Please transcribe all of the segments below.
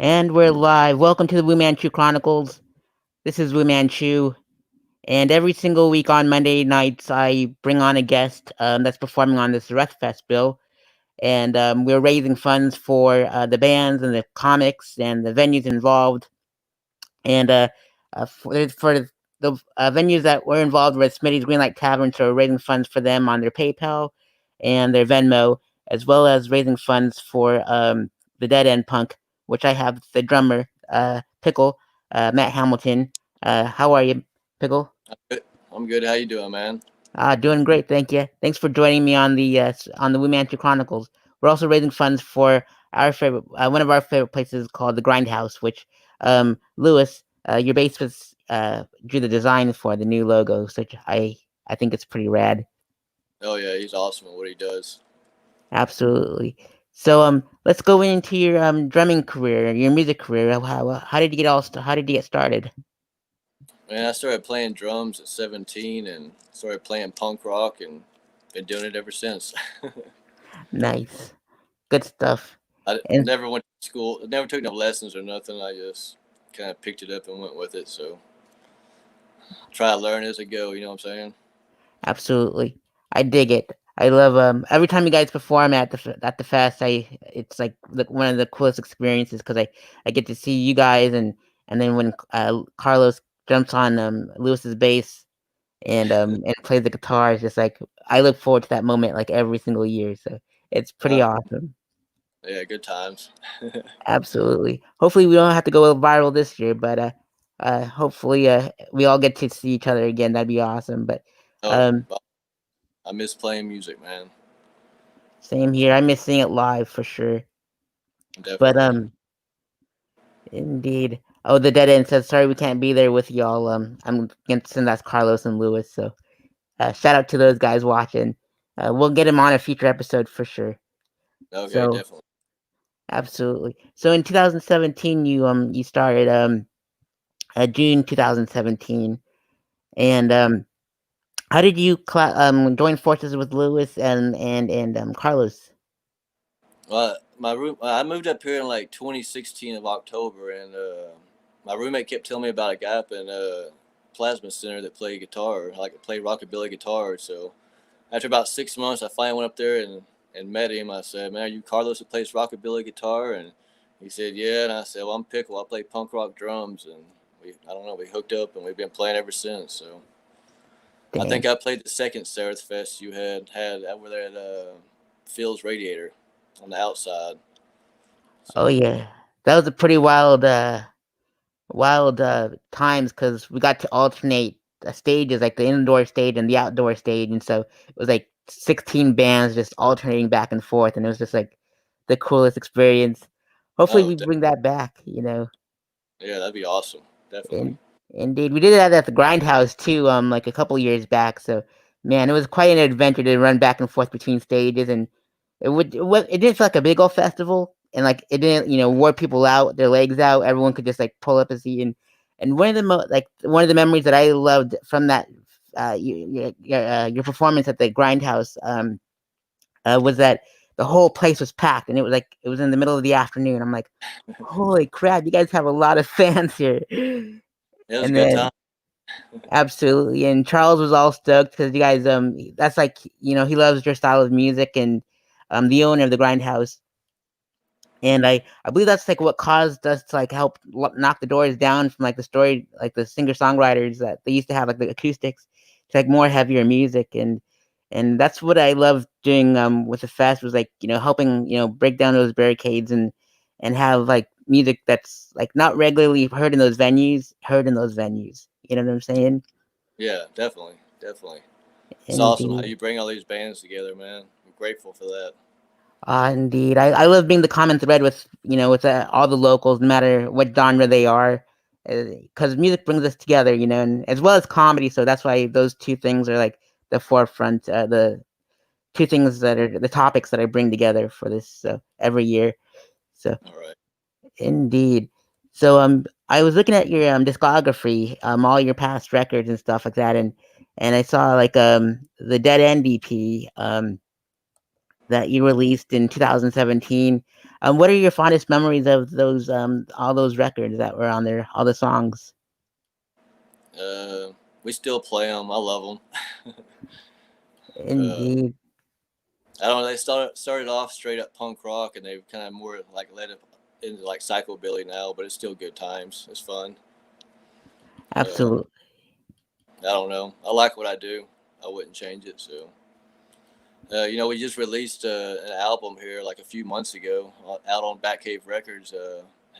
And we're live. Welcome to the Wu-Man Chu Chronicles. This is Wu-Man Chu, and every single week on Monday nights, I bring on a guest that's performing on this Fest bill, and we're raising funds for the bands and the comics and the venues involved. And for the venues that were involved with Smitty's Greenlight Tavern, so we're raising funds for them on their PayPal and their Venmo, as well as raising funds for the Dead End Punk, which I have the drummer, Pickle, Matt Hamilton. How are you, Pickle? Good. I'm good. How you doing, man? Doing great, thank you. Thanks for joining me on the Wu-Man Chu Chronicles. We're also raising funds for our favorite, one of our favorite places called the Grindhouse, which Lewis, your bassist, drew the design for the new logo. So I think it's pretty rad. Oh yeah, he's awesome at what he does. Absolutely. So let's go into your drumming career, your music career. How did you how did you get started? Man, I started playing drums at 17 and started playing punk rock and been doing it ever since. Nice, good stuff. I And never went to school, never took no lessons or nothing. I just kind of picked it up and went with it. So try to learn as I go. You know what I'm saying? absolutely, I dig it. I love every time you guys perform at the fest. It's like one of the coolest experiences because I get to see you guys and then when Carlos jumps on Lewis's bass and plays the guitar, it's just like I look forward to that moment like every single year. So it's pretty Uh, awesome. yeah, good times. Absolutely. Hopefully we don't have to go viral this year, but hopefully we all get to see each other again. That'd be awesome. But Oh, um I miss playing music, man. same here. I miss seeing it live for sure. But Definitely. indeed. Oh, the dead end says sorry we can't be there with y'all. I'm guessing that's Carlos and Lewis. So shout out to those guys watching. We'll get him on a future episode for sure. Okay, So definitely. absolutely. So in 2017 you started June 2017 and how did you join forces with Lewis and Carlos? My room. I moved up here in like 2016 of October, and my roommate kept telling me about a guy up in Plasma Center that played guitar, like played rockabilly guitar. So after about 6 months, I finally went up there and met him. I said, "Man, are you Carlos that plays rockabilly guitar?" And he said, "Yeah." And I said, "Well, I'm Pickle. I play punk rock drums." And I don't know, we hooked up and we've been playing ever since. So I Dang. think I played the second Sareth Fest you had over there at Phil's Radiator on the outside. Oh So yeah, that was a pretty wild times because we got to alternate stages, like the indoor stage and the outdoor stage, and so it was like 16 bands just alternating back and forth, and it was just like the coolest experience. Hopefully, oh, we bring that back. You know, yeah, that'd be awesome. Definitely. and indeed, we did that at the Grindhouse too, like a couple years back. So, man, it was quite an adventure to run back and forth between stages, and it didn't feel like a big old festival, and like it didn't wore people out, their legs out. Everyone could just like pull up a seat, and one of the memories that I loved from that your performance at the Grindhouse was that the whole place was packed, and it was in the middle of the afternoon. I'm like, holy crap, you guys have a lot of fans here. Yeah, it was a And good time. then absolutely, and Charles was all stoked because you guys that's like he loves your style of music, and the owner of the Grindhouse, and I believe that's like what caused us to like help knock the doors down from like the story, like the singer songwriters that they used to have, like the acoustics to like more heavier music, and that's what I love doing with the fest, was like helping break down those barricades and have like music that's like not regularly heard in those venues. You know what I'm saying? Yeah, definitely, definitely. It's awesome how Indeed. you bring all these bands together, man. I'm grateful for that. Indeed. I love being the common thread with with all the locals, no matter what genre they are, because music brings us together, and as well as comedy. So that's why those two things are like the forefront, the two things that are the topics that I bring together for this every year. So All right. indeed. So I was looking at your discography, all your past records and stuff like that, and I saw like the Dead End EP, that you released in 2017. What are your fondest memories of those all those records that were on there, all the songs? Uh, we still play them. I love them. uh, Indeed, I don't know. They started off straight up punk rock, and they've kind of more like led it into like psychobilly now. But it's still good times. It's fun. Uh, absolutely. I don't know. I like what I do. I wouldn't change it. So, we just released an album here like a few months ago out on Batcave Records,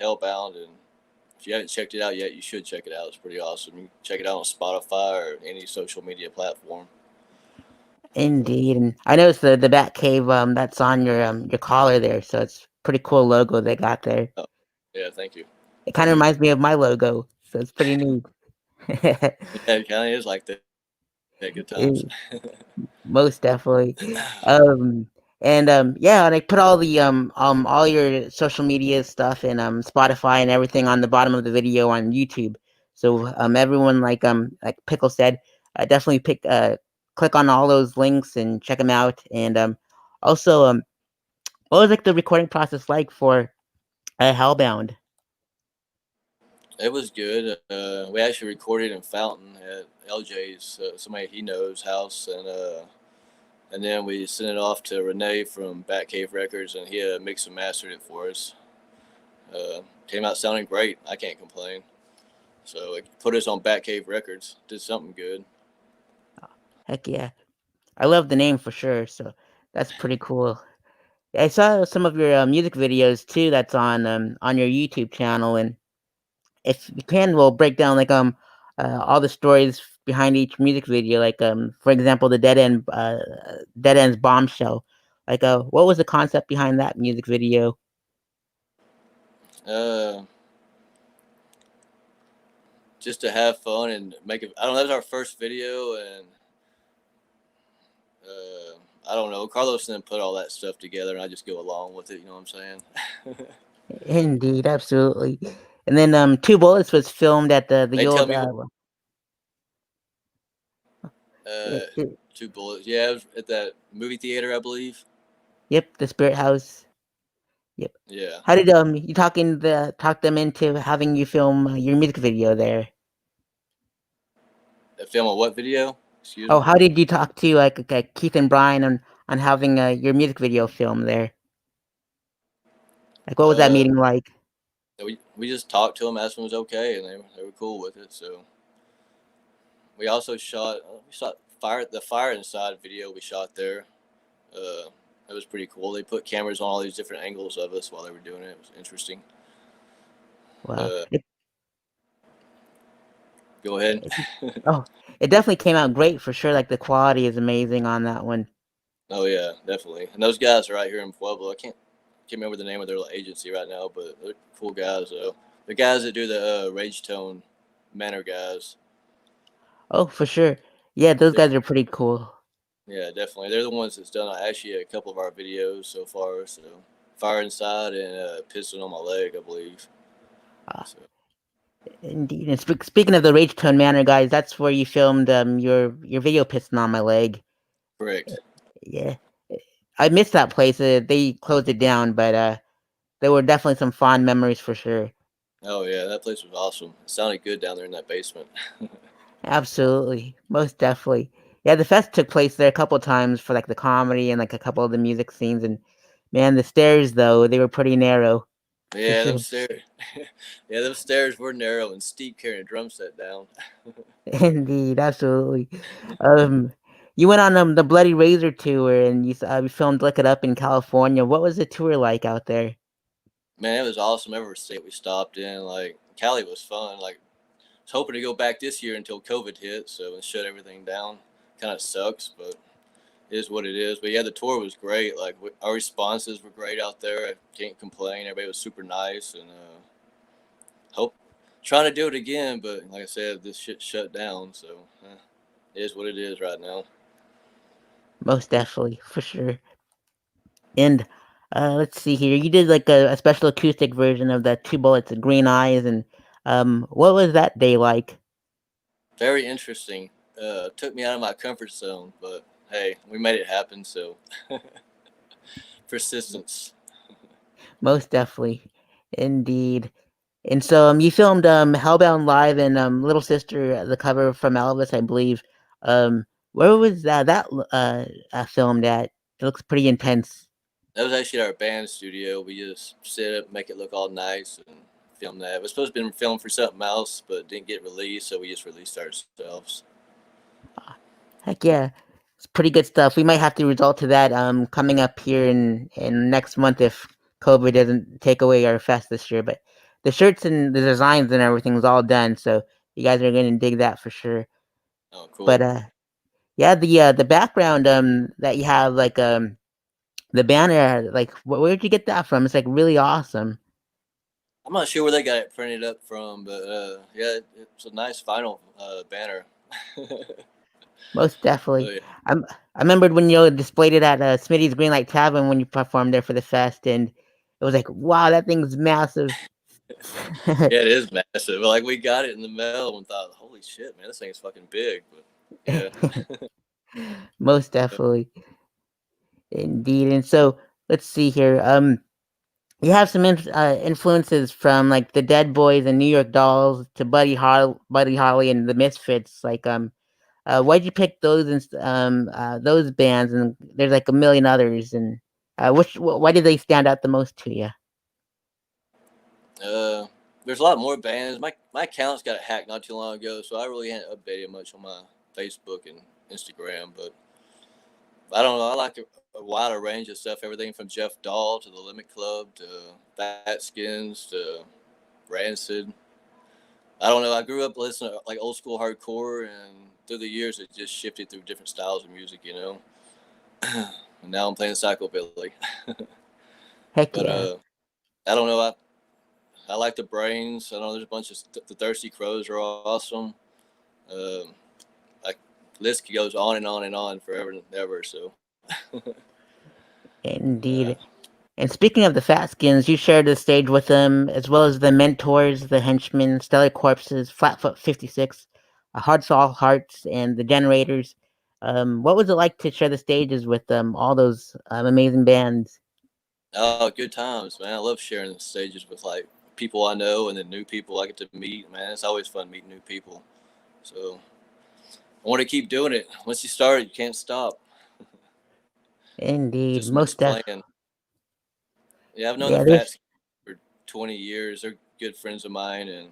Hellbound, and if you haven't checked it out yet, you should check it out. It's pretty awesome. You can check it out on Spotify or any social media platform. Indeed, and I noticed the Bat Cave that's on your collar there, so it's pretty cool logo they got there. Oh, yeah, thank you. It kind of reminds me of my logo, so it's pretty neat. Yeah, it kind of is like that. Yeah, good times. Eh, most definitely. Um, and yeah, and I put all your social media stuff and Spotify and everything on the bottom of the video on YouTube. So everyone like Pickle said, definitely click on all those links and check them out. And also what was like the recording process like for Hellbound? It was good. We actually recorded in Fountain at LJ's, somebody he knows house, and then we sent it off to Renee from Batcave Records, and he mixed and mastered it for us. Came out sounding great. I can't complain. So it put us on Batcave Records. Did something good. Heck yeah, I love the name for sure. So that's pretty cool. I saw some of your music videos too. That's on your YouTube channel, and if you can, we'll break down all the stories behind each music video. Like for example, the Dead Ends Bombshell. Like what was the concept behind that music video? Uh, just to have fun and make it. I don't know. That was our first video, and I don't know. Carlos then put all that stuff together, and I just go along with it. You know what I'm saying? Indeed, absolutely. And then Two Bullets was filmed at the They tell old me uh, it, it- two bullets. Yeah, it was at that movie theater, I believe. yep, the Spirit House. Yep. Yeah, How did you talk them into having you film your music video there? a film on what video? Excuse Oh, me. how did you talk to Keith and Brian on having your music video film there? Like, what was that Uh, meeting like? we just talked to them, asked them if it was okay, and they were cool with it. So we also shot fire inside video we shot there. Uh, it was pretty cool. They put cameras on all these different angles of us while they were doing it. It was interesting. Wow. Uh, Go ahead. It, oh, it definitely came out great for sure. Like the quality is amazing on that one. Oh yeah, definitely. And those guys are right here in Pueblo. I can't remember the name of their agency right now, but they're cool guys though. The guys that do the Rage Tone Manor guys. Oh, for sure. Yeah, those They're guys are pretty cool. Yeah, definitely. They're the ones that's done actually a couple of our videos so far. So Fire Inside and Piston on My Leg, I believe. Uh, So Indeed. And speaking of the Rage Tone Manor guys, that's where you filmed your video piston on my leg. correct. Yeah, I missed that place. They closed it down, but there were definitely some fond memories for sure. Oh yeah, that place was awesome. It sounded good down there in that basement. Absolutely, most definitely. Yeah, the fest took place there a couple times for like the comedy and like a couple of the music scenes. And man, the stairs though they were pretty narrow for Yeah, them sure. stairs. Yeah, them stairs were narrow and steep carrying a drum set down. Indeed, absolutely. Um, you went on the Bloody Razor tour and you filmed "Lick It Up" in California. What was the tour like out there? Man, it was awesome. Every state we stopped in, like Cali was fun. Like I was hoping to go back this year until COVID hit, so it shut everything down. Kind of sucks, but it is what it is. But yeah, the tour was great. Like our responses were great out there. I can't complain. Everybody was super nice, and hope trying to do it again. But like I said, this shit shut down, so it is what it is right now. Most definitely, for sure. And let's see here. You did like a special acoustic version of the Two Bullets and Green Eyes, and what was that day like? Very interesting. Took me out of my comfort zone, but hey, we made it happen. So Persistence. Most definitely, indeed. And so, you filmed Hellbound Live and Little Sister, the cover from Elvis, I believe. Where was that filmed at? It looks pretty intense. That was actually our band studio. We just set up, make it look all nice, and film that. It was supposed to be filmed for something else, but didn't get released, so we just released ourselves. Heck yeah, it's pretty good stuff. We might have to resort to that coming up here in next month if COVID doesn't take away our fest this year. But the shirts and the designs and everything is all done, so you guys are gonna dig that for sure. Oh, But cool. yeah, the background that you have like the banner, like where'd you get that from? It's like really awesome. I'm not sure where they got it printed up from, but yeah, it's a nice vinyl banner. Most So definitely. yeah, I'm I remembered when you displayed it at Smitty's Greenlight Tavern when you performed there for the fest, and it was like, wow, that thing's massive. yeah, it is massive. Like we got it in the mail and thought, holy shit, man, this thing is fucking big. But yeah, Most definitely, indeed. And so let's see here. You have some influences from like the Dead Boys and New York Dolls to Buddy Holly and the Misfits. Like, why'd you pick those bands? And there's like a million others. And why did they stand out the most to you? there's a lot more bands. My account's got hacked not too long ago, so I really hadn't updated much on my Facebook and Instagram. But I don't know. I like a wider range of stuff. Everything from Jeff Dahl to the Limit Club to Fat Skins to Rancid. I don't know. I grew up listening to like old school hardcore, and through the years, it just shifted through different styles of music. And now I'm playing psychobilly. Heck But yeah. I don't know. I like the Brains. I know there's a bunch of the Thirsty Crows are awesome. Um, like list goes on and on and on forever and ever. So uh, Indeed. And speaking of the Fatskins, you shared the stage with them, as well as the Mentors, the Henchmen, Stellar Corpses, Flatfoot 56, Hearts All Hearts, and the Generators. What was it like to share the stages with all those amazing bands? oh, good times, man. I love sharing the stages with like people I know and then new people I get to meet. Man, it's always fun meeting new people. So I want to keep doing it. Once you start, you can't stop. Indeed, Just miss most def. playing. Yeah, I've known the Yeah, there's Fats for 20 years. They're good friends of mine, and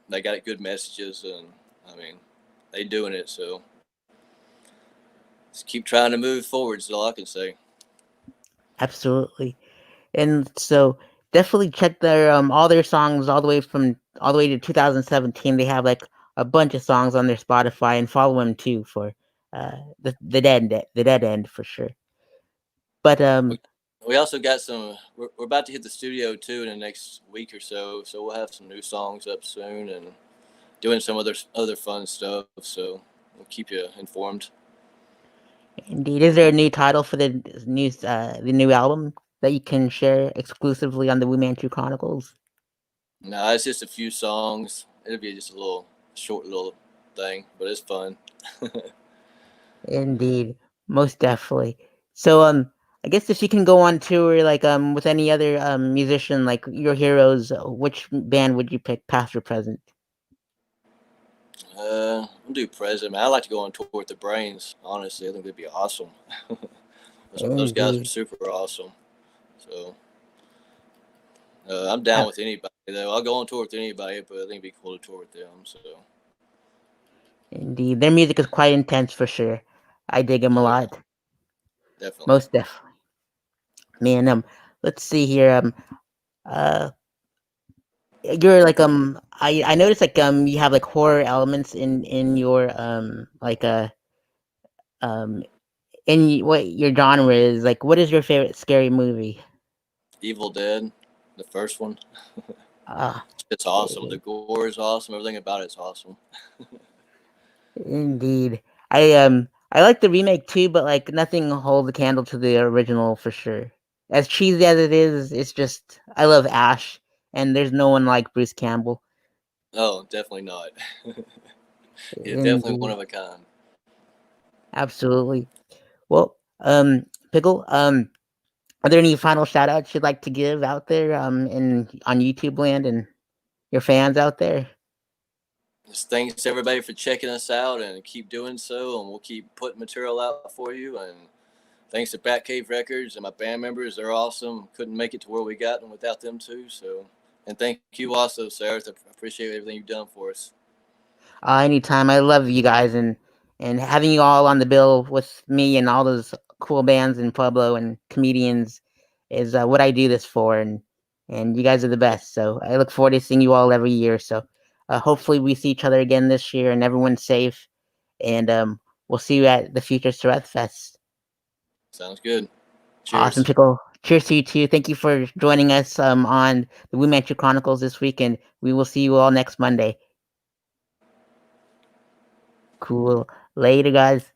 they got good messages. And I mean, they doing it. So just keep trying to move forward. Is all I can say. absolutely. And so definitely check their all their songs all the way to 2017. They have like a bunch of songs on their Spotify and follow them too for the dead end for sure. But We also got some. We're about to hit the studio too in the next week or so. So we'll have some new songs up soon and doing some other fun stuff. So we'll keep you informed. indeed, is there a new title for the new album that you can share exclusively on the Wu-Man Chu Chronicles? No, it's just a few songs. It'll be just a little short little thing, but it's fun. Indeed, most definitely. So I guess if you can go on tour like with any other musician like your heroes, which band would you pick, past or present? I'll do President. Man, I like to go on tour with the Brains. Honestly, I think they'd be awesome. Those guys are Indeed, super awesome. So I'm down with anybody though. I'll go on tour with anybody, but I think it'd be cool to tour with them. So indeed. Their music is quite intense for sure. I dig them a oh yeah, lot. definitely. Most definitely. Man, let's see here. Uh, you're like I noticed like you have like horror elements in your um what your genre is. Like, what is your favorite scary movie? Evil Dead, the first one. Ah, It's awesome. i- The gore is awesome. Everything about it's awesome. indeed. I like the remake too, but like nothing holds a candle to the original for sure. As cheesy as it is, it's just I love Ash, and there's no one like Bruce Campbell. Oh, definitely not. Yeah, definitely one Indeed, of a kind. absolutely. Well, Pickle, Are there any final shout outs you'd like to give out there in on YouTube land and your fans out there? Just thanks everybody for checking us out and keep doing so, and we'll keep putting material out for you. And thanks to Batcave Records and my band members, they're awesome. Couldn't make it to where we got them without them too. So, and thank you also, Sarah. I appreciate everything you've done for us. Anytime. I love you guys, and having you all on the bill with me and all those cool bands in Pueblo and comedians is what I do this for, and you guys are the best. So I look forward to seeing you all every year. So hopefully we see each other again this year, and everyone's safe. And we'll see you at the Future Sureth Fest. Sounds good. Awesome, Cheers. Pickle. Cheers to you too. Thank you for joining us on the Wu-Man Chu Chronicles this week, and we will see you all next Monday. Cool. Later, guys.